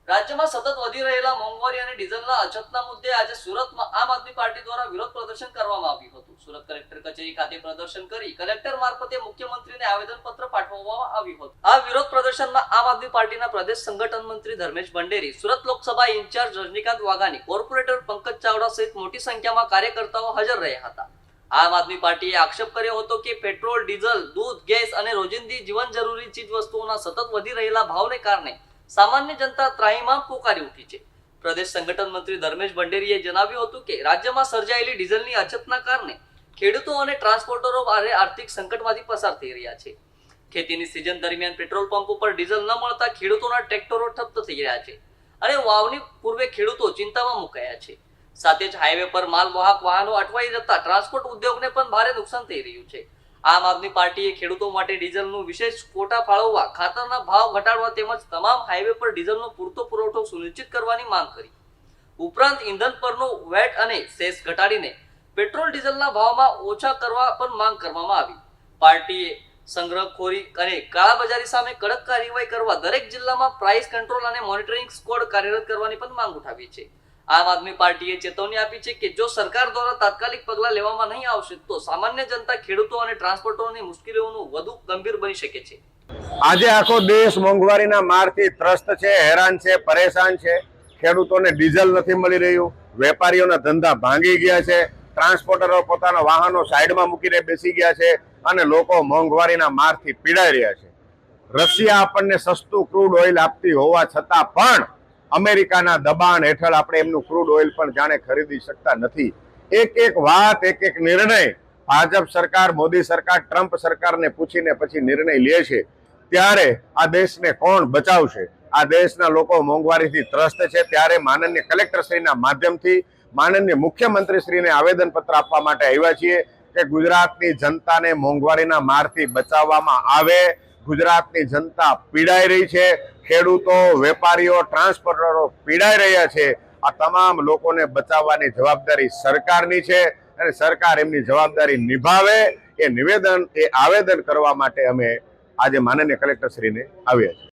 રાજ્યમાં સતત વધી રહેલા મોંઘવારી અને ડીઝલના અછતના મુદ્દે આજે સુરતમાં આમ આદમી પાર્ટી દ્વારા વિરોધ પ્રદર્શન કરવામાં આવ્યું હતું। સુરત કલેક્ટર કચેરી ખાતે પ્રદર્શન કરી કલેક્ટર મારફતે મુખ્યમંત્રીને આવેદનપત્ર પાઠવવામાં આવ્યું હતું। આ વિરોધ પ્રદર્શનમાં આમ આદમી પાર્ટીના પ્રદેશ સંગઠન મંત્રી ધર્મેશ ભંડેરી, સુરત લોકસભા ઇન્ચાર્જ રજનીકાંત વાઘાણી, કોર્પોરેટર પંકજ ચાવડા સહિત મોટી સંખ્યામાં કાર્યકર્તાઓ હાજર રહ્યા હતા। આમ આદમી પાર્ટીએ આક્ષેપ કર્યો હતો કે પેટ્રોલ, ડીઝલ, દૂધ, ગેસ અને રોજિંદી જીવન જરૂરી ચીજ વસ્તુઓના સતત વધી રહેલા ભાવને કારણે સામાન્ય જનતા ત્રાહિમામ પોકારી ઉઠી છે। પ્રદેશ સંગઠન મંત્રી ધર્મેશ ભંડેરીએ જણાવ્યું હતું કે રાજ્યમાં સર્જાયેલી ડીઝલની અછતના કારણે ખેડૂતો અને ટ્રાન્સપોર્ટરો ભારે આર્થિક સંકટમાંથી પસાર થઈ રહ્યા છે। ખેતીની સિઝન દરમિયાન પેટ્રોલ પંપ ઉપર ડીઝલ ન મળતા ખેડૂતોના ટ્રેક્ટરો ઠપ્પ થઈ રહ્યા છે અને વાવણી પૂર્વે ખેડૂતો ચિંતામાં મુકાયા છે। સાથે જ હાઈવે પર માલવાહક વાહનો અટવાઈ જતા ટ્રાન્સપોર્ટ ઉદ્યોગને પણ ભારે નુકસાન થઈ રહ્યું છે। આમ આદમી પાર્ટીએ ખેડૂતો માટે ડીઝલનું વિશેષ કોટા ફાળવવા, ખાતરના ભાવ ઘટાડવા તેમજ તમામ હાઈવે પર ડીઝલનો પૂરતો પુરવઠો સુનિશ્ચિત કરવાની માંગ કરી। ઉપરાંત ઇંધણ પરનો વેટ અને સેસ ઘટાડીને પેટ્રોલ ડીઝલના ભાવમાં ઓછા કરવા પણ માંગ કરવામાં આવી। પાર્ટીએ સંગ્રહખોરી અને કાળાબજારી સામે કડક કાર્યવાહી કરવા દરેક જિલ્લામાં પ્રાઇસ કંટ્રોલ અને મોનિટરિંગ સ્ક્વોડ કાર્યરત કરવાની પણ માંગ ઉઠાવી છે। આમ આદમી પાર્ટીએ ચેતવણી આપી છે કે જો સરકાર દ્વારા તાત્કાલિક પગલાં લેવામાં નહીં આવશે તો સામાન્ય જનતા, ખેડૂતો અને ટ્રાન્સપોર્ટરોની મુશ્કેલીઓનું વધુ ગંભીર બની શકે છે। આજે આખો દેશ મોંઘવારીના મારથી ત્રસ્ત છે, હેરાન છે, પરેશાન છે। ખેડૂતોને ડીઝલ નથી મળી રહ્યું, વેપારીઓના ધંધા ભાંગી ગયા છે, ટ્રાન્સપોર્ટરો પોતાના વાહનો સાઈડમાં મૂકીને બેસી ગયા છે અને લોકો મોંઘવારીના મારથી પીડાઈ રહ્યા છે। રશિયા આપણને સસ્તું ક્રૂડ ઓઇલ આપતી હોવા છતાં પણ અમેરિકાના દબાણ હેઠળ આપણે એમનું ક્રૂડ ઓઇલ પણ જાણે ખરીદી શકતા નથી। એક એક વાત, એક એક નિર્ણય ભાજપ સરકાર, મોદી સરકાર, ટ્રમ્પ સરકારને પૂછીને પછી નિર્ણય લે છે। ત્યારે આ દેશને કોણ બચાવશે? આ દેશના લોકો મોંઘવારીથી ત્રસ્ત છે। ત્યારે માનનીય કલેક્ટરશ્રીના માધ્યમથી માનનીય મુખ્યમંત્રીશ્રીને આવેદનપત્ર આપવા માટે આવ્યા છીએ કે ગુજરાતની જનતાને મોંઘવારીના મારથી બચાવવામાં આવે। ગુજરાતની જનતા પીડાઈ રહી છે, ખેડૂતો, વેપારીઓ, ટ્રાન્સપોર્ટરો પીડાઈ રહ્યા છે। આ તમામ લોકોને બચાવવાની જવાબદારી સરકારની છે અને સરકાર એમની જવાબદારી નિભાવે એ આવેદન કરવા માટે અમે આજે માનનીય કલેક્ટરશ્રીને આવ્યા છીએ।